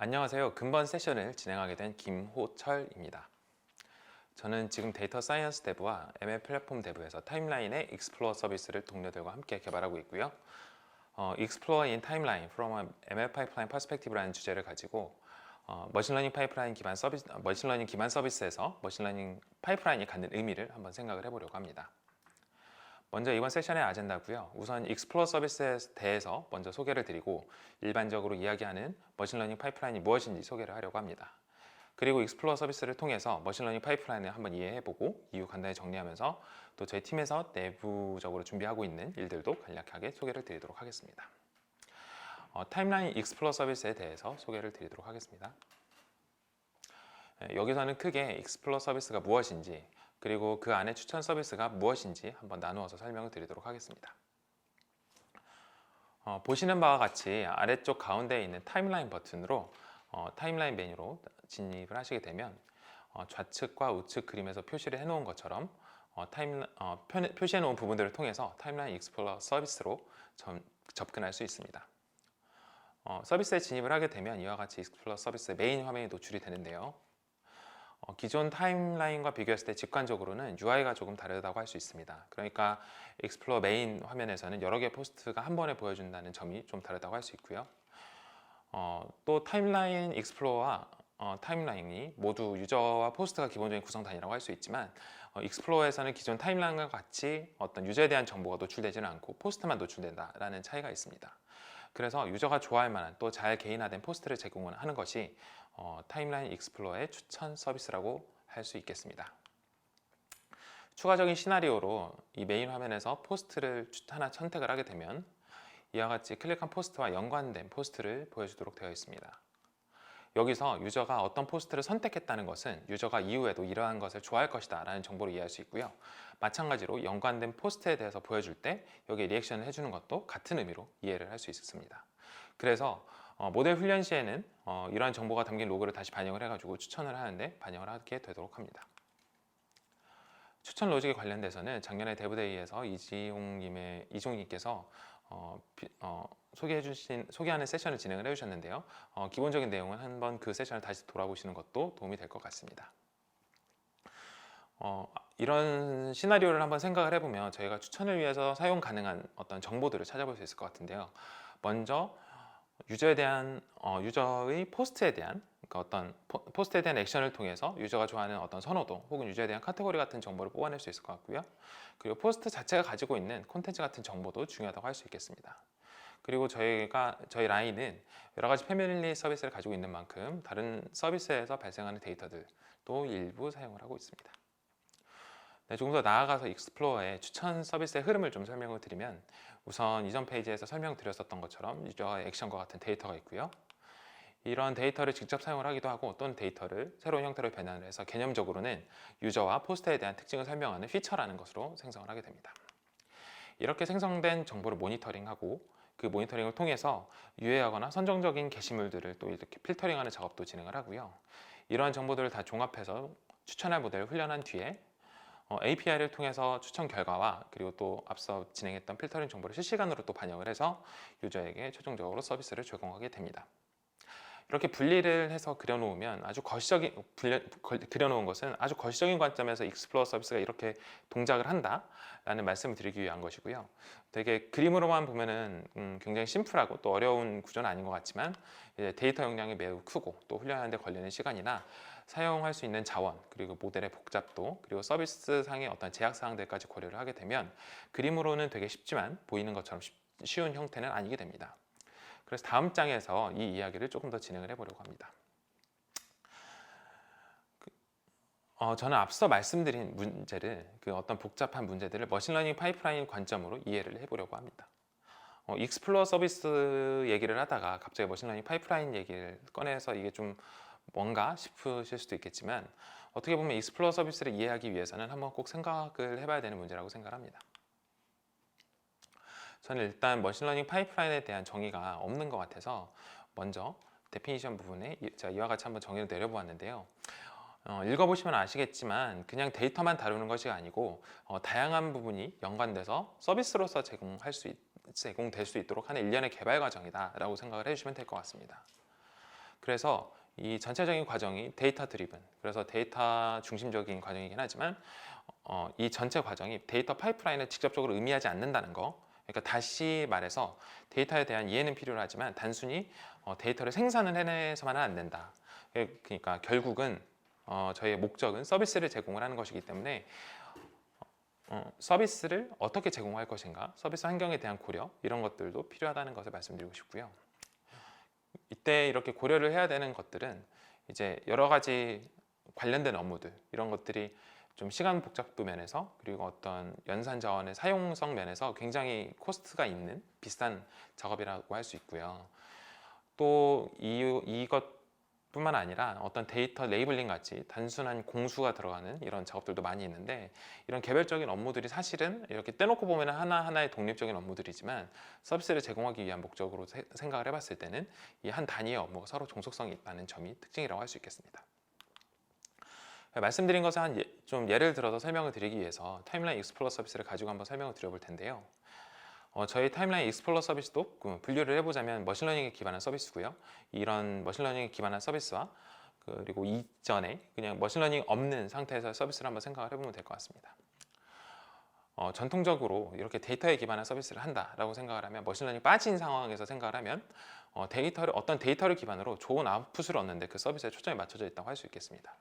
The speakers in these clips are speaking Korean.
안녕하세요. 근본 세션을 진행하게 된 김호철입니다. 저는 지금 데이터 사이언스 데브와 ML 플랫폼 데브에서 타임라인의 익스플로어 서비스를 동료들과 함께 개발하고 있고요. Explore in Timeline from a ML Pipeline Perspective라는 주제를 가지고 머신러닝 기반 서비스에서 머신러닝 파이프라인이 갖는 의미를 한번 생각을 해보려고 합니다. 먼저 이번 세션의 아젠다고요. 우선 익스플로어 서비스에 대해서 먼저 소개를 드리고 일반적으로 이야기하는 머신러닝 파이프라인이 무엇인지 소개를 하려고 합니다. 그리고 익스플로어 서비스를 통해서 머신러닝 파이프라인을 한번 이해해보고 이후 간단히 정리하면서 또 저희 팀에서 내부적으로 준비하고 있는 일들도 간략하게 소개를 드리도록 하겠습니다. 타임라인 익스플로어 서비스에 대해서 소개를 드리도록 하겠습니다. 여기서는 크게 익스플로어 서비스가 무엇인지 그리고 그 안에 추천 서비스가 무엇인지 한번 나누어서 설명을 드리도록 하겠습니다. 보시는 바와 같이 아래쪽 가운데에 있는 타임라인 버튼으로 타임라인 메뉴로 진입을 하시게 되면 좌측과 우측 그림에서 표시를 해놓은 것처럼 표시해놓은 부분들을 통해서 타임라인 익스플로러 서비스로 접근할 수 있습니다. 서비스에 진입을 하게 되면 이와 같이 익스플로러 서비스 메인 화면이 노출이 되는데요. 기존 타임라인과 비교했을 때 직관적으로는 UI가 조금 다르다고 할 수 있습니다. 그러니까 익스플로러 메인 화면에서는 여러 개의 포스트가 한 번에 보여준다는 점이 좀 다르다고 할 수 있고요. 또 타임라인 익스플로러와 타임라인이 모두 유저와 포스트가 기본적인 구성 단위라고 할 수 있지만 익스플로러에서는 기존 타임라인과 같이 어떤 유저에 대한 정보가 노출되지는 않고 포스트만 노출된다라는 차이가 있습니다. 그래서 유저가 좋아할 만한 또 잘 개인화된 포스트를 제공하는 것이 타임라인 익스플로러의 추천 서비스라고 할 수 있겠습니다. 추가적인 시나리오로 이 메인 화면에서 포스트를 하나 선택을 하게 되면 이와 같이 클릭한 포스트와 연관된 포스트를 보여주도록 되어 있습니다. 여기서 유저가 어떤 포스트를 선택했다는 것은 유저가 이후에도 이러한 것을 좋아할 것이다 라는 정보를 이해할 수 있고요. 마찬가지로 연관된 포스트에 대해서 보여줄 때 여기에 리액션을 해주는 것도 같은 의미로 이해를 할 수 있습니다. 그래서 모델 훈련 시에는 이러한 정보가 담긴 로그를 다시 반영을 해가지고 추천을 하는데 반영을 하게 되도록 합니다. 추천 로직에 관련돼서는 작년에 데브데이에서 이종님께서 소개하는 세션을 진행을 해주셨는데요. 기본적인 내용은 한번 그 세션을 다시 돌아보시는 것도 도움이 될 것 같습니다. 이런 시나리오를 한번 생각을 해보면 저희가 추천을 위해서 사용 가능한 어떤 정보들을 찾아볼 수 있을 것 같은데요. 먼저 유저의 포스트에 대한 그러니까 어떤 포스트에 대한 액션을 통해서 유저가 좋아하는 어떤 선호도 혹은 유저에 대한 카테고리 같은 정보를 뽑아낼 수 있을 것 같고요. 그리고 포스트 자체가 가지고 있는 콘텐츠 같은 정보도 중요하다고 할 수 있겠습니다. 그리고 저희 라인은 여러 가지 패밀리 서비스를 가지고 있는 만큼 다른 서비스에서 발생하는 데이터들도 일부 사용을 하고 있습니다. 네, 조금 더 나아가서 익스플로어의 추천 서비스의 흐름을 좀 설명을 드리면 우선 이전 페이지에서 설명드렸었던 것처럼 유저의 액션과 같은 데이터가 있고요. 이런 데이터를 직접 사용을 하기도 하고 또는 데이터를 새로운 형태로 변환을 해서 개념적으로는 유저와 포스트에 대한 특징을 설명하는 피처라는 것으로 생성을 하게 됩니다. 이렇게 생성된 정보를 모니터링하고 그 모니터링을 통해서 유해하거나 선정적인 게시물들을 또 이렇게 필터링하는 작업도 진행을 하고요. 이러한 정보들을 다 종합해서 추천할 모델을 훈련한 뒤에 API를 통해서 추천 결과와 그리고 또 앞서 진행했던 필터링 정보를 실시간으로 또 반영을 해서 유저에게 최종적으로 서비스를 제공하게 됩니다. 이렇게 분리를 해서 그려놓은 것은 아주 거시적인 관점에서 익스플로어 서비스가 이렇게 동작을 한다라는 말씀을 드리기 위한 것이고요. 되게 그림으로만 보면은 굉장히 심플하고 또 어려운 구조는 아닌 것 같지만 데이터 용량이 매우 크고 또 훈련하는 데 걸리는 시간이나 사용할 수 있는 자원 그리고 모델의 복잡도 그리고 서비스상의 어떤 제약사항들까지 고려를 하게 되면 그림으로는 되게 쉽지만 보이는 것처럼 쉬운 형태는 아니게 됩니다. 그래서 다음 장에서 이 이야기를 조금 더 진행을 해보려고 합니다. 저는 앞서 말씀드린 문제를 어떤 복잡한 문제들을 머신러닝 파이프라인 관점으로 이해를 해보려고 합니다. 익스플로어 서비스 얘기를 하다가 갑자기 머신러닝 파이프라인 얘기를 꺼내서 이게 좀 뭔가 싶으실 수도 있겠지만 어떻게 보면 익스플로어 서비스를 이해하기 위해서는 한번 꼭 생각을 해봐야 되는 문제라고 생각합니다. 저는 일단 머신러닝 파이프라인에 대한 정의가 없는 것 같아서 먼저 데피니션 부분에 제가 이와 같이 한번 정의를 내려보았는데요. 읽어보시면 아시겠지만 그냥 데이터만 다루는 것이 아니고 다양한 부분이 연관돼서 서비스로서 제공될 수 있도록 하는 일련의 개발 과정이다 라고 생각을 해주시면 될 것 같습니다. 그래서 이 전체적인 과정이 데이터 드리븐, 그래서 데이터 중심적인 과정이긴 하지만 이 전체 과정이 데이터 파이프라인을 직접적으로 의미하지 않는다는 거. 그러니까 다시 말해서 데이터에 대한 이해는 필요하지만 단순히 데이터를 생산을 해내서만은 안 된다. 그러니까 결국은 저희의 목적은 서비스를 제공을 하는 것이기 때문에 서비스를 어떻게 제공할 것인가, 서비스 환경에 대한 고려, 이런 것들도 필요하다는 것을 말씀드리고 싶고요. 이때 이렇게 고려를 해야 되는 것들은 이제 여러 가지 관련된 업무들, 이런 것들이 좀 시간 복잡도 면에서, 그리고 어떤 연산 자원의 사용성 면에서 굉장히 코스트가 있는 비싼 작업이라고 할 수 있고요. 또 이것뿐만 아니라 어떤 데이터 레이블링 같이 단순한 공수가 들어가는 이런 작업들도 많이 있는데, 이런 개별적인 업무들이 사실은 이렇게 떼놓고 보면 하나하나의 독립적인 업무들이지만 서비스를 제공하기 위한 목적으로 생각을 해봤을 때는 이 한 단위의 업무가 서로 종속성이 있다는 점이 특징이라고 할 수 있겠습니다. 말씀드린 것을 좀 예를 들어서 설명을 드리기 위해서 타임라인 익스플로러 서비스를 가지고 한번 설명을 드려볼 텐데요. 저희 타임라인 익스플로러 서비스도 분류를 해보자면 머신러닝에 기반한 서비스고요. 이런 머신러닝에 기반한 서비스와 그리고 이전에 그냥 머신러닝 없는 상태에서 서비스를 한번 생각을 해보면 될 것 같습니다. 전통적으로 이렇게 데이터에 기반한 서비스를 한다라고 생각을 하면, 머신러닝 빠진 상황에서 생각을 하면 어떤 데이터를 기반으로 좋은 아웃풋을 얻는데 그 서비스에 초점이 맞춰져 있다고 할 수 있겠습니다.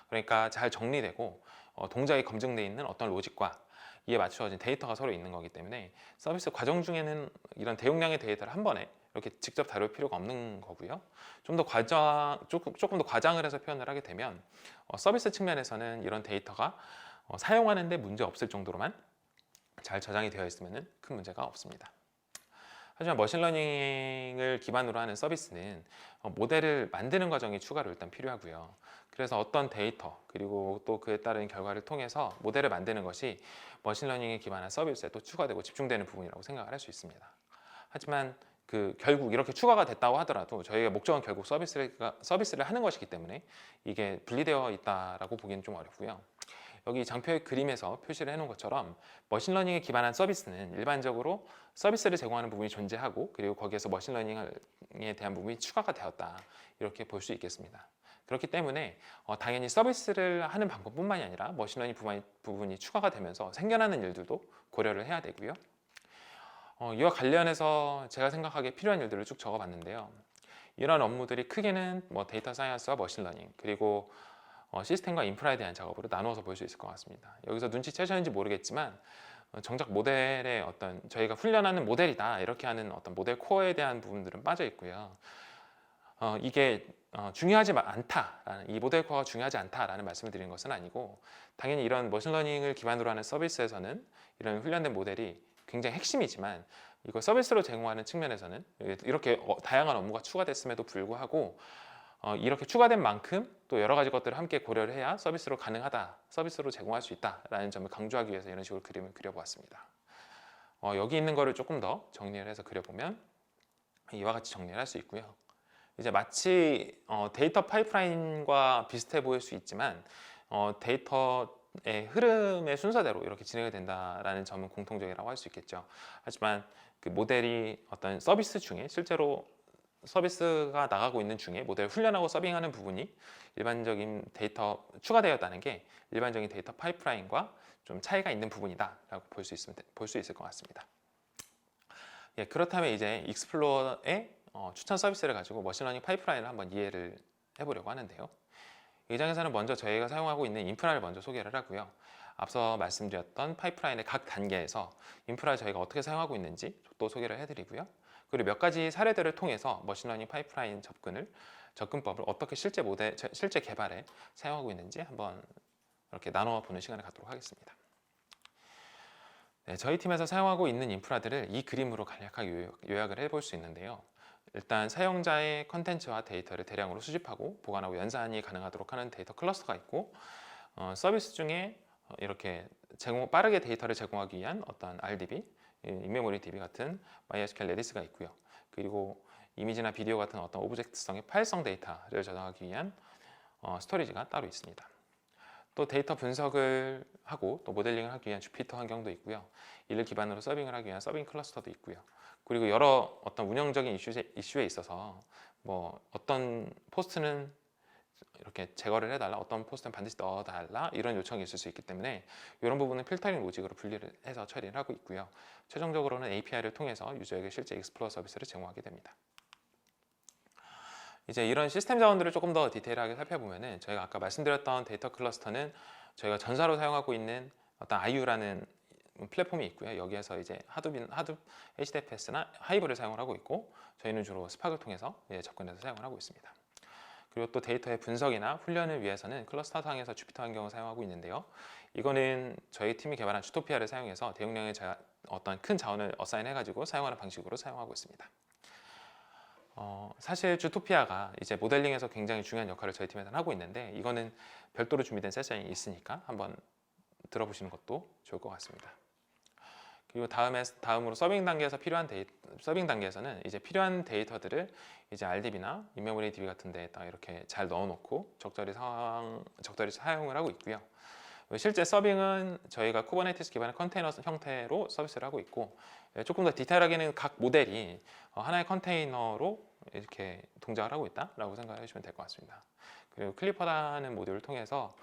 그러니까 잘 정리되고 동작이 검증되어 있는 어떤 로직과 이에 맞추어진 데이터가 서로 있는 거기 때문에 서비스 과정 중에는 이런 대용량의 데이터를 한 번에 이렇게 직접 다룰 필요가 없는 거고요. 조금 더 과장을 해서 표현을 하게 되면 서비스 측면에서는 이런 데이터가 사용하는 데 문제 없을 정도로만 잘 저장이 되어 있으면 큰 문제가 없습니다. 하지만 머신러닝을 기반으로 하는 서비스는 모델을 만드는 과정이 추가로 일단 필요하고요. 그래서 어떤 데이터, 그리고 또 그에 따른 결과를 통해서 모델을 만드는 것이 머신러닝에 기반한 서비스에 또 추가되고 집중되는 부분이라고 생각을 할 수 있습니다. 하지만 결국 이렇게 추가가 됐다고 하더라도 저희의 목적은 결국 서비스를 하는 것이기 때문에 이게 분리되어 있다라고 보기는 좀 어렵고요. 여기 장표의 그림에서 표시를 해놓은 것처럼 머신러닝에 기반한 서비스는 일반적으로 서비스를 제공하는 부분이 존재하고, 그리고 거기에서 머신러닝에 대한 부분이 추가가 되었다, 이렇게 볼 수 있겠습니다. 그렇기 때문에 당연히 서비스를 하는 방법뿐만이 아니라 머신러닝 부분이 추가가 되면서 생겨나는 일들도 고려를 해야 되고요. 이와 관련해서 제가 생각하기에 필요한 일들을 쭉 적어봤는데요. 이런 업무들이 크게는 데이터 사이언스와 머신러닝, 그리고 시스템과 인프라에 대한 작업으로 나누어서 볼 수 있을 것 같습니다. 여기서 눈치채셨는지 모르겠지만 정작 모델의 저희가 훈련하는 모델이다, 이렇게 하는 어떤 모델 코어에 대한 부분들은 빠져 있고요. 이게 중요하지 않다라는, 이 모델 코어가 중요하지 않다라는 말씀을 드리는 것은 아니고, 당연히 이런 머신러닝을 기반으로 하는 서비스에서는 이런 훈련된 모델이 굉장히 핵심이지만, 이거 서비스로 제공하는 측면에서는 이렇게 다양한 업무가 추가됐음에도 불구하고 이렇게 추가된 만큼 또 여러 가지 것들을 함께 고려를 해야 서비스로 가능하다, 서비스로 제공할 수 있다라는 점을 강조하기 위해서 이런 식으로 그림을 그려보았습니다. 여기 있는 거를 조금 더 정리를 해서 그려보면 이와 같이 정리를 할 수 있고요. 이제 마치 데이터 파이프라인과 비슷해 보일 수 있지만 데이터의 흐름의 순서대로 이렇게 진행이 된다라는 점은 공통적이라고 할 수 있겠죠. 하지만 그 모델이 어떤 서비스 중에 실제로 서비스가 나가고 있는 중에 모델 훈련하고 서빙하는 부분이 일반적인 데이터 추가되었다는 게 일반적인 데이터 파이프라인과 좀 차이가 있는 부분이다라고 볼 수 있을 것 같습니다. 예, 그렇다면 이제 익스플로러의 추천 서비스를 가지고 머신러닝 파이프라인을 한번 이해를 해보려고 하는데요. 이 장에서는 먼저 저희가 사용하고 있는 인프라를 먼저 소개를 하고요. 앞서 말씀드렸던 파이프라인의 각 단계에서 인프라를 저희가 어떻게 사용하고 있는지 또 소개를 해드리고요. 그리고 몇 가지 사례들을 통해서 머신러닝 파이프라인 접근법을 어떻게 실제 개발에 사용하고 있는지 한번 이렇게 나눠 보는 시간을 갖도록 하겠습니다. 네, 저희 팀에서 사용하고 있는 인프라들을 이 그림으로 간략하게 요약을 해볼 수 있는데요. 일단 사용자의 컨텐츠와 데이터를 대량으로 수집하고 보관하고 연산이 가능하도록 하는 데이터 클러스터가 있고, 서비스 중에 이렇게 빠르게 데이터를 제공하기 위한 어떤 RDB, 인메모리 DB 같은 MySQL 레디스가 있고요. 그리고 이미지나 비디오 같은 어떤 오브젝트성의 파일성 데이터를 저장하기 위한 스토리지가 따로 있습니다. 또 데이터 분석을 하고 또 모델링을 하기 위한 주피터 환경도 있고요. 이를 기반으로 서빙을 하기 위한 서빙 클러스터도 있고요. 그리고 여러 어떤 운영적인 이슈에 있어서 뭐 어떤 포스트는 이렇게 제거를 해달라, 어떤 포스트는 반드시 넣어달라 이런 요청이 있을 수 있기 때문에 이런 부분은 필터링 로직으로 분리를 해서 처리를 하고 있고요. 최종적으로는 API를 통해서 유저에게 실제 익스플로러 서비스를 제공하게 됩니다. 이제 이런 시스템 자원들을 조금 더 디테일하게 살펴보면은 저희가 아까 말씀드렸던 데이터 클러스터는 저희가 전사로 사용하고 있는 어떤 IU라는 플랫폼이 있고요. 여기에서 이제 하둡 HDFS나 하이브를 사용을 하고 있고 저희는 주로 스팍을 통해서 접근해서 사용을 하고 있습니다. 그리고 또 데이터의 분석이나 훈련을 위해서는 클러스터 상에서 주피터 환경을 사용하고 있는데요. 이거는 저희 팀이 개발한 주토피아를 사용해서 대용량의 어떤 큰 자원을 어사인해가지고 사용하는 방식으로 사용하고 있습니다. 사실 주토피아가 이제 모델링에서 굉장히 중요한 역할을 저희 팀에서는 하고 있는데 이거는 별도로 준비된 세션이 있으니까 한번 들어보시는 것도 좋을 것 같습니다. 그리고 다음으로 서빙 단계에서는 이제 필요한 데이터들을 이제 RDB나 인메모리 DB 같은 데에다 이렇게 잘 넣어놓고 적절히 사용을 하고 있고요. 실제 서빙은 저희가 쿠버네티스 기반의 컨테이너 형태로 서비스를 하고 있고 조금 더 디테일하게는 각 모델이 하나의 컨테이너로 이렇게 동작을 하고 있다라고 생각해 주시면 될 것 같습니다. 그리고 클리퍼라는 모듈을 통해서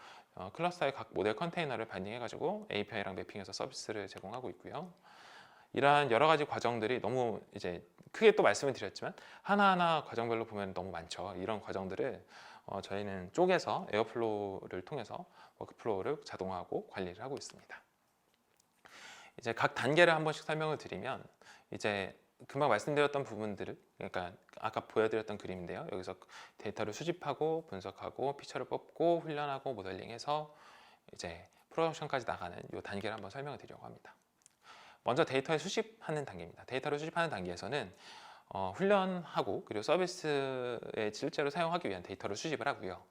클러스터의 각 모델 컨테이너를 바인딩해가지고 API랑 매핑해서 서비스를 제공하고 있고요. 이러한 여러 가지 과정들이 너무 이제 크게 또 말씀을 드렸지만 하나하나 과정별로 보면 너무 많죠. 이런 과정들을 저희는 쪼개서 에어플로우를 통해서 워크플로우를 자동화하고 관리를 하고 있습니다. 이제 각 단계를 한 번씩 설명을 드리면 이제 금방 말씀드렸던 부분들을 그러니까 아까 보여드렸던 그림인데요. 여기서 데이터를 수집하고 분석하고 피처를 뽑고 훈련하고 모델링해서 이제 프로덕션까지 나가는 이 단계를 한번 설명을 드리려고 합니다. 먼저 데이터를 수집하는 단계입니다. 데이터를 수집하는 단계에서는 훈련하고 그리고 서비스에 실제로 사용하기 위한 데이터를 수집을 하고요.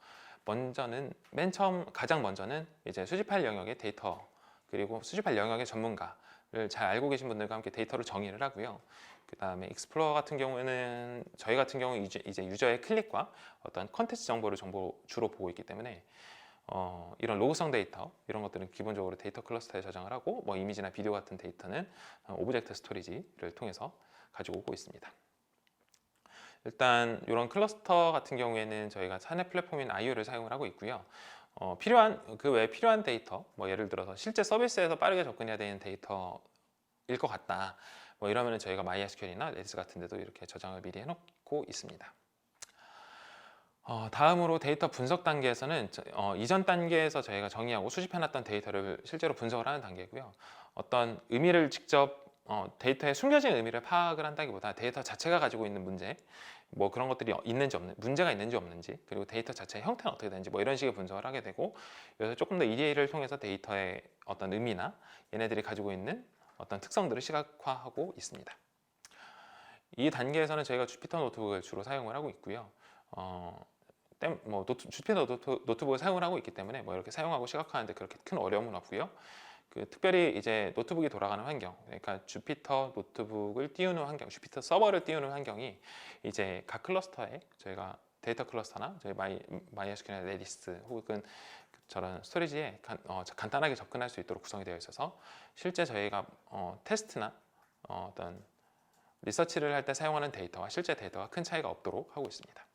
가장 먼저는 이제 수집할 영역의 데이터 그리고 수집할 영역의 전문가를 잘 알고 계신 분들과 함께 데이터를 정의를 하고요. 그 다음에 익스플로러 같은 경우에는 저희 같은 경우 이제 유저의 클릭과 어떤 컨텐츠 정보를 주로 보고 있기 때문에 이런 로그성 데이터 이런 것들은 기본적으로 데이터 클러스터에 저장을 하고 뭐 이미지나 비디오 같은 데이터는 오브젝트 스토리지를 통해서 가지고 오고 있습니다. 일단 이런 클러스터 같은 경우에는 저희가 사내 플랫폼인 IO를 사용을 하고 있고요. 그 외에 필요한 데이터, 뭐 예를 들어서 실제 서비스에서 빠르게 접근해야 되는 데이터일 것 같다. 뭐 이러면은 저희가 MySQL이나 Redis 같은 데도 이렇게 저장을 미리 해놓고 있습니다. 다음으로 데이터 분석 단계에서는 이전 단계에서 저희가 정의하고 수집해놨던 데이터를 실제로 분석을 하는 단계고요. 어떤 의미를 직접 데이터에 숨겨진 의미를 파악을 한다기보다 데이터 자체가 가지고 있는 문제, 뭐 그런 것들이 있는지 문제가 있는지 없는지, 그리고 데이터 자체의 형태는 어떻게 되는지 뭐 이런 식의 분석을 하게 되고 여기서 조금 더 EDA를 통해서 데이터의 어떤 의미나 얘네들이 가지고 있는 어떤 특성들을 시각화하고 있습니다. 이 단계에서는 저희가 주피터 노트북을 주로 사용을 하고 있고요. 주피터 노트북을 사용을 하고 있기 때문에 뭐 이렇게 사용하고 시각화하는데 그렇게 큰 어려움은 없고요. 특별히 이제 노트북이 돌아가는 환경, 그러니까 주피터 노트북을 띄우는 환경, 주피터 서버를 띄우는 환경이 이제 각 클러스터에 저희가 데이터 클러스터나 저희 MySQL이나 Redis 혹은 저런 스토리지에 간단하게 접근할 수 있도록 구성이 되어 있어서 실제 저희가 테스트나 어떤 리서치를 할 때 사용하는 데이터와 실제 데이터가 큰 차이가 없도록 하고 있습니다.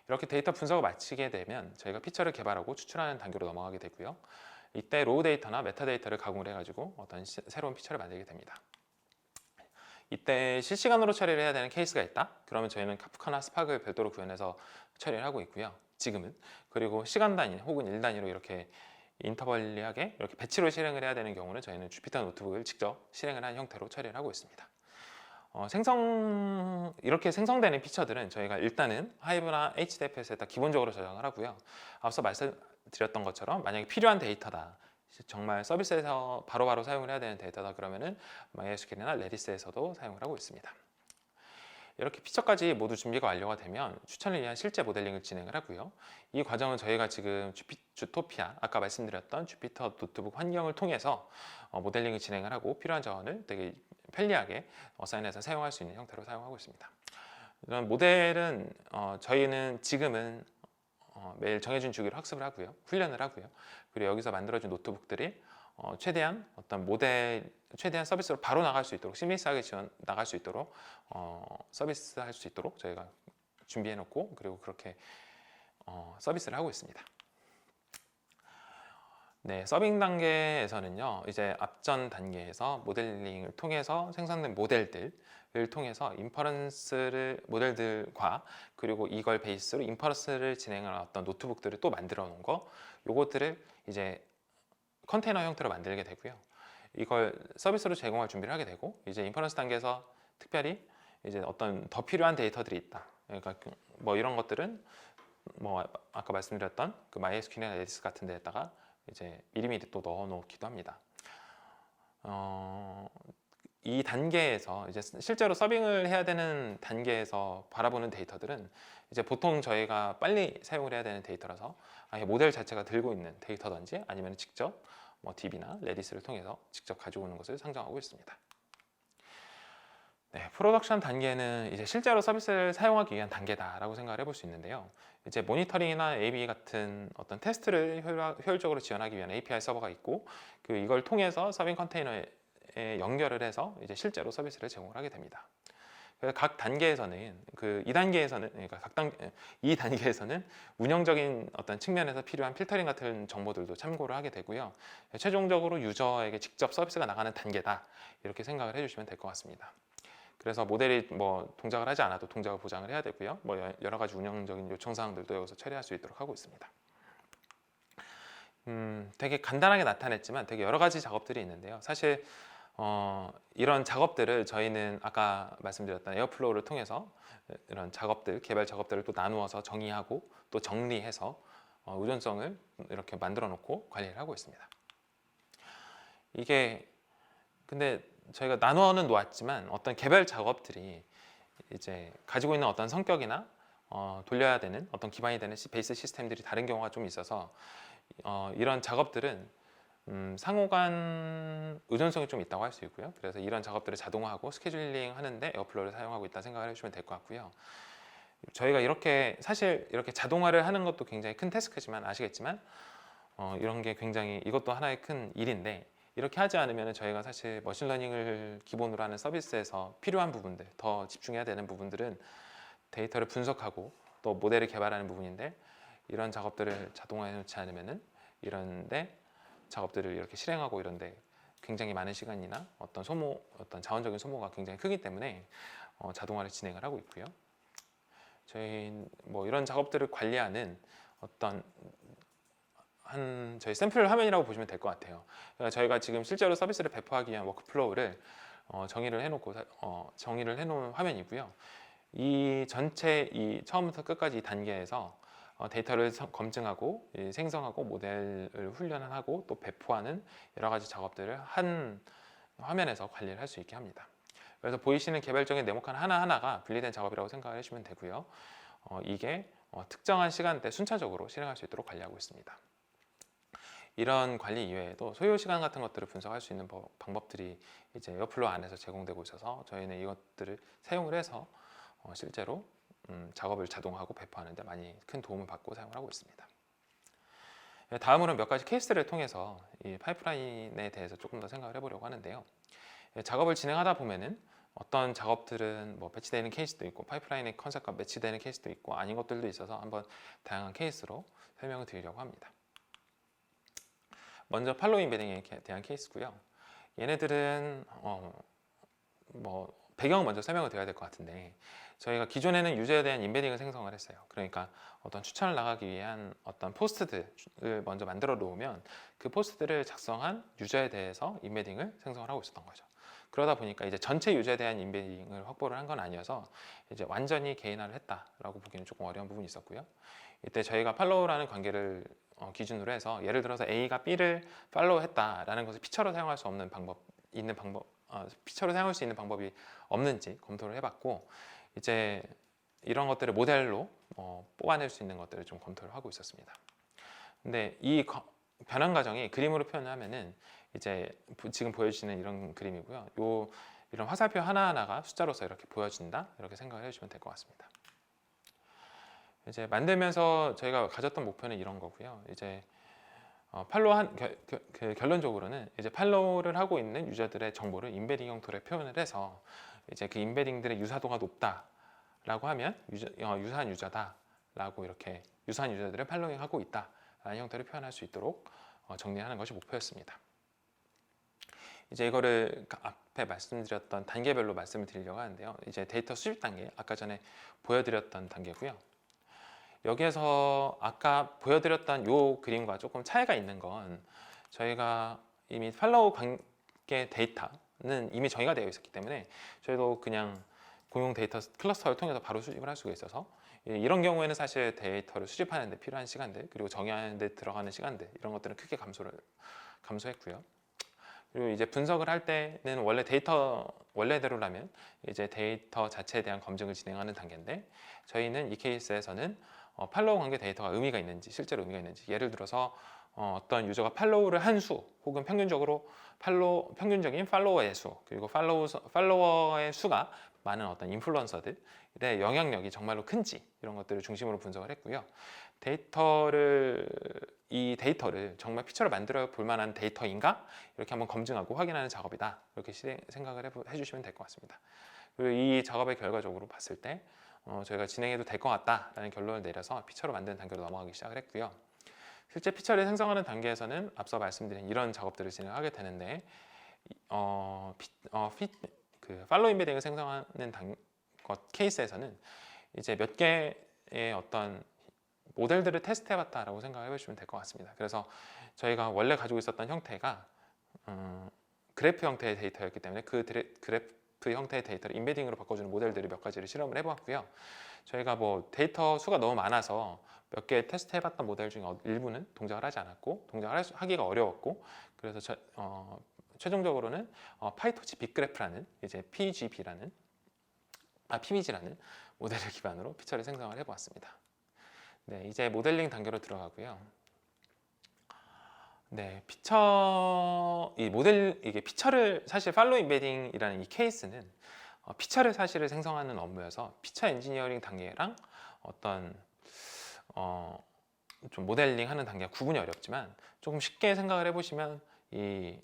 이렇게 데이터 분석을 마치게 되면 저희가 피처를 개발하고 추출하는 단계로 넘어가게 되고요. 이때 로우 데이터나 메타데이터를 가공을 해가지고 어떤 새로운 피처를 만들게 됩니다. 이때 실시간으로 처리를 해야 되는 케이스가 있다? 그러면 저희는 카프카나 스팍을 별도로 구현해서 처리를 하고 있고요. 지금은. 그리고 시간 단위 혹은 일 단위로 이렇게 인터벌리하게 이렇게 배치로 실행을 해야 되는 경우는 저희는 주피터 노트북을 직접 실행을 한 형태로 처리를 하고 있습니다. 이렇게 생성되는 피처들은 저희가 일단은 하이브나 HDFS에다 기본적으로 저장을 하고요. 앞서 말씀드렸던 것처럼 만약에 필요한 데이터다, 정말 서비스에서 바로바로 사용을 해야 되는 데이터다 그러면은 MySQL이나 Redis에서도 사용을 하고 있습니다. 이렇게 피처까지 모두 준비가 완료가 되면 추천을 위한 실제 모델링을 진행을 하고요. 이 과정은 저희가 지금 주토피아, 아까 말씀드렸던 주피터 노트북 환경을 통해서 모델링을 진행을 하고 필요한 자원을 되게 편리하게 어사인해서 사용할 수 있는 형태로 사용하고 있습니다. 이런 모델은 저희는 지금은 매일 정해진 주기로 학습을 하고요, 훈련을 하고요. 그리고 여기서 만들어진 노트북들이 최대한 서비스로 바로 나갈 수 있도록 시미스하게 나갈 수 있도록 서비스할 수 있도록 저희가 준비해 놓고 그리고 그렇게 서비스를 하고 있습니다. 네, 서빙 단계에서는요, 이제 앞전 단계에서 모델링을 통해서 생성된 모델들을 통해서 인퍼런스를 모델들과 그리고 이걸 베이스로 인퍼런스를 진행하는 어떤 노트북들을 또 만들어 놓은 거, 요것들을 이제 컨테이너 형태로 만들게 되고요. 이걸 서비스로 제공할 준비를 하게 되고, 이제 인퍼런스 단계에서 특별히 이제 어떤 더 필요한 데이터들이 있다. 그러니까 뭐 이런 것들은 뭐 아까 말씀드렸던 그 MySQL이나 레디스 같은 데다가 이제 미리미리 또 넣어 놓기도 합니다. 이 단계에서 이제 실제로 서빙을 해야 되는 단계에서 바라보는 데이터들은 이제 보통 저희가 빨리 사용을 해야 되는 데이터라서 아예 모델 자체가 들고 있는 데이터든지 아니면 직접 뭐 DB나 레디스를 통해서 직접 가지고 오는 것을 상정하고 있습니다. 네, 프로덕션 단계는 이제 실제로 서비스를 사용하기 위한 단계다라고 생각을 해볼 수 있는데요. 이제 모니터링이나 AB 같은 어떤 테스트를 효율적으로 지원하기 위한 API 서버가 있고, 이걸 통해서 서빙 컨테이너에 연결을 해서 이제 실제로 서비스를 제공을 하게 됩니다. 그래서 각 단계에서는 그러니까 이 단계에서는 운영적인 어떤 측면에서 필요한 필터링 같은 정보들도 참고를 하게 되고요. 최종적으로 유저에게 직접 서비스가 나가는 단계다 이렇게 생각을 해주시면 될 것 같습니다. 그래서 모델이 뭐 동작을 하지 않아도 동작을 보장을 해야 되고요. 뭐 여러 가지 운영적인 요청 사항들도 여기서 처리할 수 있도록 하고 있습니다. 되게 간단하게 나타냈지만 되게 여러 가지 작업들이 있는데요. 사실 이런 작업들을 저희는 아까 말씀드렸던 에어플로우를 통해서 이런 작업들, 개발 작업들을 또 나누어서 정의하고 또 정리해서 의존성을 이렇게 만들어 놓고 관리를 하고 있습니다. 이게 근데 저희가 나누어는 놓았지만 어떤 개별 작업들이 이제 가지고 있는 어떤 성격이나 돌려야 되는 어떤 기반이 되는 베이스 시스템들이 다른 경우가 좀 있어서 이런 작업들은 상호간 의존성이 좀 있다고 할 수 있고요. 그래서 이런 작업들을 자동화하고 스케줄링 하는데 에어플로우를 사용하고 있다 생각을 해주시면 될 것 같고요. 저희가 이렇게 사실 이렇게 자동화를 하는 것도 굉장히 큰 태스크지만 아시겠지만 이런 게 굉장히 이것도 하나의 큰 일인데 이렇게 하지 않으면 저희가 사실 머신러닝을 기본으로 하는 서비스에서 필요한 부분들, 더 집중해야 되는 부분들은 데이터를 분석하고 또 모델을 개발하는 부분인데 이런 작업들을 자동화해 놓지 않으면은 이런데 작업들을 이렇게 실행하고 이런데 굉장히 많은 시간이나 어떤 자원적인 소모가 굉장히 크기 때문에 자동화를 진행을 하고 있고요. 저희 뭐 이런 작업들을 관리하는 어떤 저희 샘플 화면이라고 보시면 될 것 같아요. 그러니까 저희가 지금 실제로 서비스를 배포하기 위한 워크플로우를 정의를 해놓은 화면이고요. 이 전체 처음부터 끝까지 이 단계에서 데이터를 검증하고 생성하고 모델을 훈련하고 또 배포하는 여러 가지 작업들을 한 화면에서 관리를 할 수 있게 합니다. 그래서 보이시는 개별적인 네모칸 하나하나가 분리된 작업이라고 생각을 해주시면 되고요. 이게 특정한 시간대 순차적으로 실행할 수 있도록 관리하고 있습니다. 이런 관리 이외에도 소요 시간 같은 것들을 분석할 수 있는 방법들이 이제 에어플로우 안에서 제공되고 있어서 저희는 이것들을 사용을 해서 실제로 작업을 자동화하고 배포하는 데 많이 큰 도움을 받고 사용을 하고 있습니다. 다음으로 몇 가지 케이스를 통해서 이 파이프라인에 대해서 조금 더 생각을 해보려고 하는데요. 작업을 진행하다 보면은 어떤 작업들은 뭐 배치되는 케이스도 있고 파이프라인의 컨셉과 매치되는 케이스도 있고 아닌 것들도 있어서 한번 다양한 케이스로 설명을 드리려고 합니다. 먼저 팔로우 인베딩에 대한 케이스고요. 얘네들은 뭐 배경을 먼저 설명을 드려야 될 것 같은데 저희가 기존에는 유저에 대한 인베딩을 생성을 했어요. 그러니까 어떤 추천을 나가기 위한 어떤 포스트들을 먼저 만들어 놓으면 그 포스트들을 작성한 유저에 대해서 인베딩을 생성을 하고 있었던 거죠. 그러다 보니까 이제 전체 유저에 대한 인베딩을 확보를 한 건 아니어서 이제 완전히 개인화를 했다라고 보기는 조금 어려운 부분이 있었고요. 이때 저희가 팔로우라는 관계를 기준으로 해서 예를 들어서 A가 B를 팔로우했다라는 것을 피처로 사용할 수 없는 피처로 사용할 수 있는 방법이 없는지 검토를 해봤고 이제 이런 것들을 모델로 뽑아낼 수 있는 것들을 좀 검토를 하고 있었습니다. 근데 이 변환 과정이 그림으로 표현하면은 이제 지금 보여주시는 이런 그림이고요. 이런 화살표 하나하나가 숫자로서 이렇게 보여진다 이렇게 생각을 해주시면 될 것 같습니다. 이제 만들면서 저희가 가졌던 목표는 이런 거고요. 이제 결론적으로는 이제 팔로우를 하고 있는 유저들의 정보를 인베딩 형태로 표현을 해서 이제 그 인베딩들의 유사도가 높다 라고 하면 유사한 유저다라고 이렇게 유사한 유저들을 팔로잉하고 있다라는 형태로 표현할 수 있도록 정리하는 것이 목표였습니다. 이제 이거를 앞에 말씀드렸던 단계별로 말씀을 드리려고 하는데요. 이제 데이터 수집 단계, 아까 전에 보여드렸던 단계고요. 여기에서 아까 보여드렸던 요 그림과 조금 차이가 있는 건 저희가 이미 팔로우 관계 데이터는 이미 정의가 되어 있었기 때문에 저희도 그냥 공용 데이터 클러스터를 통해서 바로 수집을 할 수가 있어서 이런 경우에는 사실 데이터를 수집하는 데 필요한 시간들 그리고 정의하는 데 들어가는 시간들 이런 것들은 크게 감소했고요. 그리고 이제 분석을 할 때는 원래 데이터 원래대로라면 이제 데이터 자체에 대한 검증을 진행하는 단계인데 저희는 이 케이스에서는 팔로우 관계 데이터가 의미가 있는지 실제로 의미가 있는지 예를 들어서 어떤 유저가 팔로우를 한 수 혹은 평균적인 팔로워의 수 그리고 팔로워의 수가 많은 어떤 인플루언서들의 영향력이 정말로 큰지 이런 것들을 중심으로 분석을 했고요. 이 데이터를 정말 피처를 만들어 볼 만한 데이터인가 이렇게 한번 검증하고 확인하는 작업이다 이렇게 생각을 해주시면 될 것 같습니다. 그리고 이 작업의 결과적으로 봤을 때 저희가 진행해도 될 것 같다라는 결론을 내려서 피처로 만드는 단계로 넘어가기 시작을 했고요. 실제 피처를 생성하는 단계에서는 앞서 말씀드린 이런 작업들을 진행하게 되는데 그 팔로우 인베딩을 생성하는 케이스에서는 이제 몇 개의 어떤 모델들을 테스트해봤다라고 생각해 보시면 될 것 같습니다. 그래서 저희가 원래 가지고 있었던 형태가 그래프 형태의 데이터였기 때문에 그 그래프 형태의 데이터를 인베딩으로 바꿔주는 모델들을 몇 가지를 실험을 해보았고요. 저희가 뭐 데이터 수가 너무 많아서 몇 개 테스트해봤던 모델 중에 일부는 동작을 하지 않았고 동작을 하기가 어려웠고 그래서 최종적으로는 파이토치 빅그래프라는 이제 PBG라는 모델을 기반으로 피처를 생성을 해보았습니다. 네, 이제 모델링 단계로 들어가고요. 네, 이게 피처를 사실 팔로우 인베딩이라는 이 케이스는 피처를 사실을 생성하는 업무여서 피처 엔지니어링 단계랑 어떤 좀 모델링하는 단계가 구분이 어렵지만 조금 쉽게 생각을 해보시면 이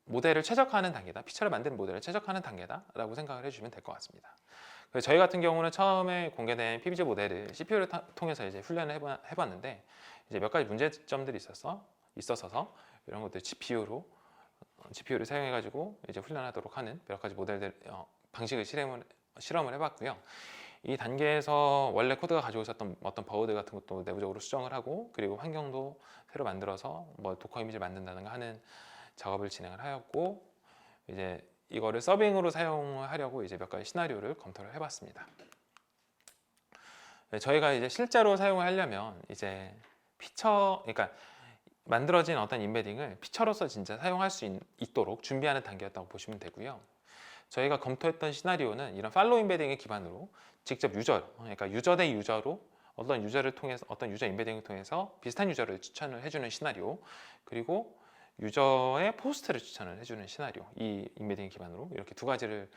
모델을 최적화하는 단계다, 피처를 만드는 모델을 최적화하는 단계다라고 생각을 해주시면 될 것 같습니다. 그래서 저희 같은 경우는 처음에 공개된 PBG 모델을 CPU를 통해서 이제 훈련을 해봤는데 이제 몇 가지 문제점들이 있었어서 이런 것들 GPU를 사용해가지고 이제 훈련하도록 하는 여러 가지 방식을 실험을 해봤고요. 이 단계에서 원래 코드가 가지고 있었던 어떤 버그들 같은 것도 내부적으로 수정을 하고 그리고 환경도 새로 만들어서 뭐 도커 이미지를 만든다든가 하는 작업을 진행을 하였고 이제 이거를 서빙으로 사용하려고 이제 몇 가지 시나리오를 검토를 해봤습니다. 저희가 이제 실제로 사용을 하려면 이제 그러니까 만들어진 어떤 인베딩을 피처로서 진짜 사용할 수 있도록 준비하는 단계였다고 보시면 되고요. 저희가 검토했던 시나리오는 이런 팔로우 인베딩을 기반으로 직접 그러니까 유저 대 유저로 어떤 유저 인베딩을 통해서 비슷한 유저를 추천을 해주는 시나리오 그리고 유저의 포스트를 추천을 해주는 시나리오 이 인베딩 기반으로 이렇게 두 가지를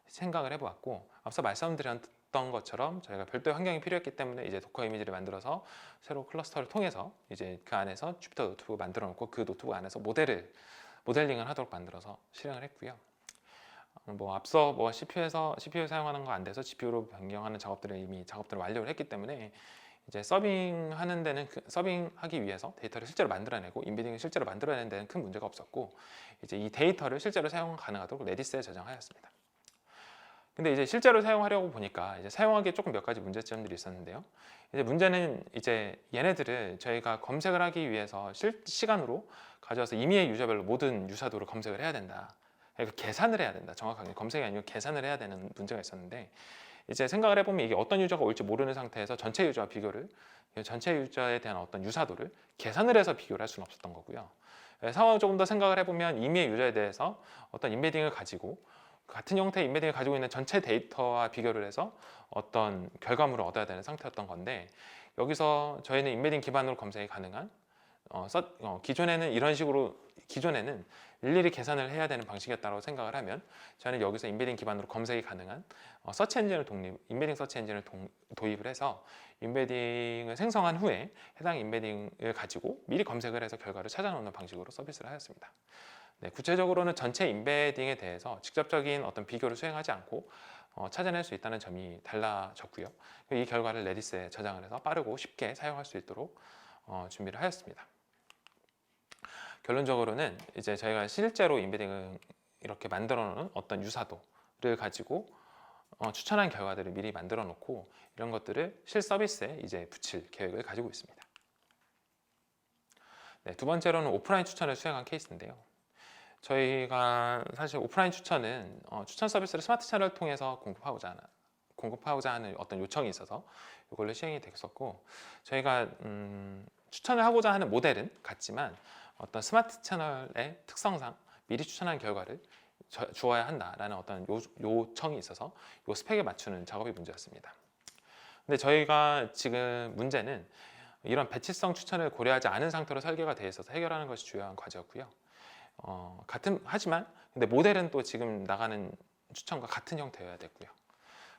생각을 해보았고 앞서 말씀드렸던 것처럼 저희가 별도의 환경이 필요했기 때문에 이제 도커 이미지를 만들어서 새로 클러스터를 통해서 이제 그 안에서 주피터 노트북을 만들어 놓고 그 노트북 안에서 모델링을 하도록 만들어서 실행을 했고요. 뭐 앞서 CPU 사용하는 거 안 돼서 GPU로 변경하는 작업들을 완료를 했기 때문에 이제 서빙하기 위해서 데이터를 실제로 만들어내고 인베딩을 실제로 만들어내는 데는 큰 문제가 없었고 이제 이 데이터를 실제로 사용 가능하도록 레디스에 저장하였습니다. 근데 이제 실제로 사용하려고 보니까 이제 사용하기에 조금 몇 가지 문제점들이 있었는데요. 이제 문제는 이제 얘네들을 저희가 검색을 하기 위해서 실시간으로 가져와서 임의의 유저별로 모든 유사도를 검색을 해야 된다. 그러니까 계산을 해야 된다. 정확하게 검색이 아니고 계산을 해야 되는 문제가 있었는데 이제 생각을 해보면 이게 어떤 유저가 올지 모르는 상태에서 전체 유저에 대한 어떤 유사도를 계산을 해서 비교를 할 수는 없었던 거고요. 상황을 조금 더 생각을 해보면 임의의 유저에 대해서 어떤 인베딩을 가지고 같은 형태의 인베딩을 가지고 있는 전체 데이터와 비교를 해서 어떤 결과물을 얻어야 되는 상태였던 건데 여기서 저희는 인베딩 기반으로 검색이 가능한 기존에는 일일이 계산을 해야 되는 방식이었다고 생각을 하면 저는 여기서 인베딩 기반으로 검색이 가능한 인베딩 서치 엔진을 도입을 해서 인베딩을 생성한 후에 해당 인베딩을 가지고 미리 검색을 해서 결과를 찾아놓는 방식으로 서비스를 하였습니다. 네, 구체적으로는 전체 인베딩에 대해서 직접적인 어떤 비교를 수행하지 않고 찾아낼 수 있다는 점이 달라졌고요. 이 결과를 레디스에 저장을 해서 빠르고 쉽게 사용할 수 있도록 준비를 하였습니다. 결론적으로는 이제 저희가 실제로 인베딩을 이렇게 만들어 놓은 어떤 유사도를 가지고 추천한 결과들을 미리 만들어 놓고 이런 것들을 실 서비스에 이제 붙일 계획을 가지고 있습니다. 네, 두 번째로는 오프라인 추천을 수행한 케이스인데요. 저희가 사실 오프라인 추천은 추천 서비스를 스마트 채널을 통해서 공급하고자 하는 어떤 요청이 있어서 이걸로 시행이 됐었고, 저희가 추천을 하고자 하는 모델은 같지만 어떤 스마트 채널의 특성상 미리 추천한 결과를 주어야 한다라는 어떤 요청이 있어서 이 스펙에 맞추는 작업이 문제였습니다. 근데 저희가 지금 문제는 이런 배치성 추천을 고려하지 않은 상태로 설계가 되어 있어서 해결하는 것이 주요한 과제였고요. 하지만 근데 모델은 또 지금 나가는 추천과 같은 형태여야 됐고요.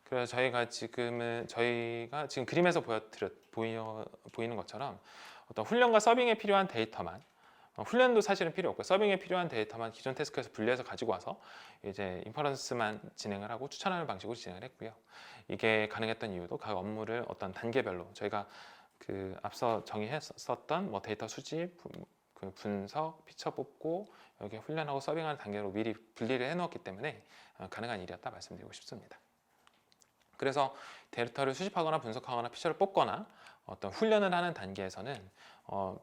그래서 저희가 지금 그림에서 보이는 것처럼 어떤 훈련과 서빙에 필요한 데이터만, 훈련도 사실은 필요 없고 서빙에 필요한 데이터만 기존 태스크에서 분리해서 가지고 와서 이제 인퍼런스만 진행을 하고 추천하는 방식으로 진행을 했고요. 이게 가능했던 이유도 각 업무를 어떤 단계별로 저희가 앞서 정의했었던 데이터 수집, 분석, 피처 뽑고 여기 훈련하고 서빙하는 단계로 미리 분리를 해놓았기 때문에 가능한 일이었다 말씀드리고 싶습니다. 그래서 데이터를 수집하거나 분석하거나 피처를 뽑거나 어떤 훈련을 하는 단계에서는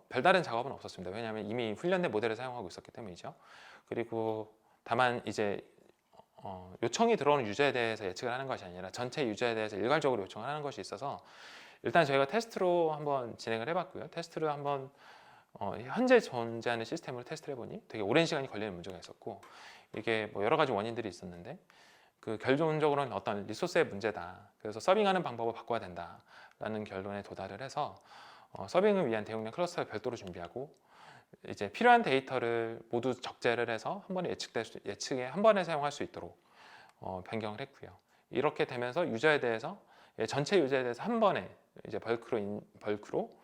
별다른 작업은 없었습니다. 왜냐하면 이미 훈련된 모델을 사용하고 있었기 때문이죠. 그리고 다만 이제 요청이 들어오는 유저에 대해서 예측을 하는 것이 아니라 전체 유저에 대해서 일괄적으로 요청을 하는 것이 있어서 일단 저희가 테스트로 한번 진행을 해봤고요. 테스트를 한번 현재 존재하는 시스템으로 테스트를 해보니 되게 오랜 시간이 걸리는 문제가 있었고, 이게 여러 가지 원인들이 있었는데 결론적으로는 어떤 리소스의 문제다. 그래서 서빙하는 방법을 바꿔야 된다라는 결론에 도달을 해서 서빙을 위한 대용량 클러스터를 별도로 준비하고 이제 필요한 데이터를 모두 적재를 해서 한 번에 예측에 한 번에 사용할 수 있도록 변경을 했고요. 이렇게 되면서 전체 유저에 대해서 한 번에 이제 벌크로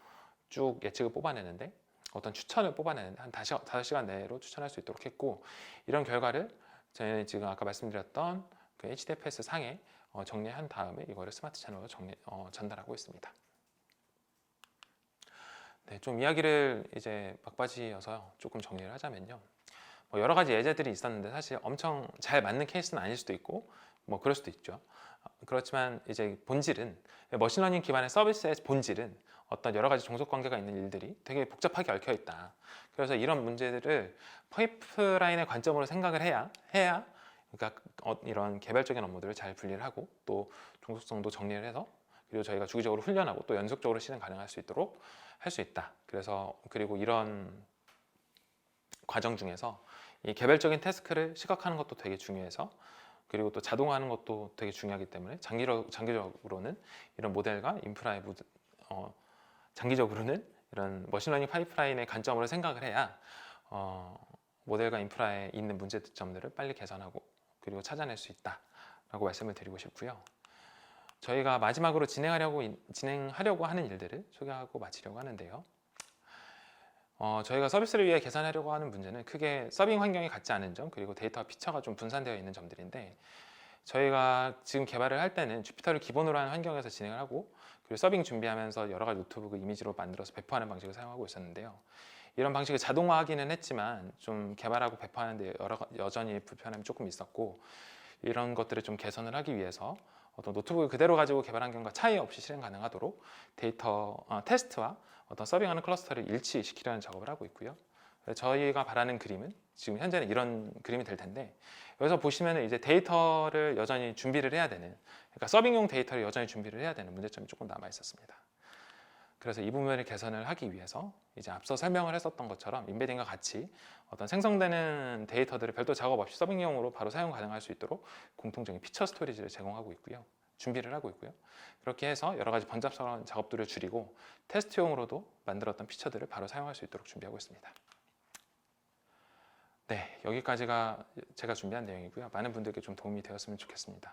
쭉 예측을 뽑아내는데 어떤 추천을 뽑아내는데 한 5시간 내로 추천할 수 있도록 했고, 이런 결과를 저희는 지금 아까 말씀드렸던 HDFS 상에 정리한 다음에 이거를 스마트 채널로 전달하고 있습니다. 네, 좀 이야기를 이제 막바지여서 조금 정리를 하자면요. 여러 가지 예제들이 있었는데 사실 엄청 잘 맞는 케이스는 아닐 수도 있고 그럴 수도 있죠. 그렇지만 이제 본질은 머신러닝 기반의 서비스의 본질은 어떤 여러 가지 종속 관계가 있는 일들이 되게 복잡하게 얽혀 있다. 그래서 이런 문제들을 파이프라인의 관점으로 생각을 해야 그러니까 이런 개별적인 업무들을 잘 분리를 하고 또 종속성도 정리를 해서 그리고 저희가 주기적으로 훈련하고 또 연속적으로 실행 가능할 수 있도록 할 수 있다. 그리고 이런 과정 중에서 이 개별적인 태스크를 시각하는 것도 되게 중요해서, 그리고 또 자동화하는 것도 되게 중요하기 때문에 장기적으로는 이런 모델과 인프라의 장기적으로는 이런 머신러닝 파이프라인의 관점으로 생각을 해야 모델과 인프라에 있는 문제점들을 빨리 개선하고 그리고 찾아낼 수 있다라고 말씀을 드리고 싶고요. 저희가 마지막으로 진행하려고 하는 일들을 소개하고 마치려고 하는데요. 저희가 서비스를 위해 개선하려고 하는 문제는 크게 서빙 환경이 같지 않은 점, 그리고 데이터 피처가 좀 분산되어 있는 점들인데, 저희가 지금 개발을 할 때는 주피터를 기본으로 하는 환경에서 진행을 하고 그리고 서빙 준비하면서 여러 가지 노트북을 이미지로 만들어서 배포하는 방식을 사용하고 있었는데요. 이런 방식을 자동화하기는 했지만 좀 개발하고 배포하는데 여전히 불편함이 조금 있었고, 이런 것들을 좀 개선을 하기 위해서 어떤 노트북을 그대로 가지고 개발 환경과 차이 없이 실행 가능하도록 테스트와 어떤 서빙하는 클러스터를 일치시키려는 작업을 하고 있고요. 저희가 바라는 그림은 지금 현재는 이런 그림이 될 텐데, 여기서 보시면 이제 데이터를 여전히 준비를 해야 되는, 그러니까 서빙용 데이터를 여전히 준비를 해야 되는 문제점이 조금 남아 있었습니다. 그래서 이 부분을 개선을 하기 위해서 이제 앞서 설명을 했었던 것처럼 인베딩과 같이 어떤 생성되는 데이터들을 별도 작업 없이 서빙용으로 바로 사용 가능할 수 있도록 공통적인 피처 스토리지를 제공하고 있고요. 준비를 하고 있고요. 그렇게 해서 여러 가지 번잡스러운 작업들을 줄이고 테스트용으로도 만들었던 피처들을 바로 사용할 수 있도록 준비하고 있습니다. 네, 여기까지가 제가 준비한 내용이고요. 많은 분들께 좀 도움이 되었으면 좋겠습니다.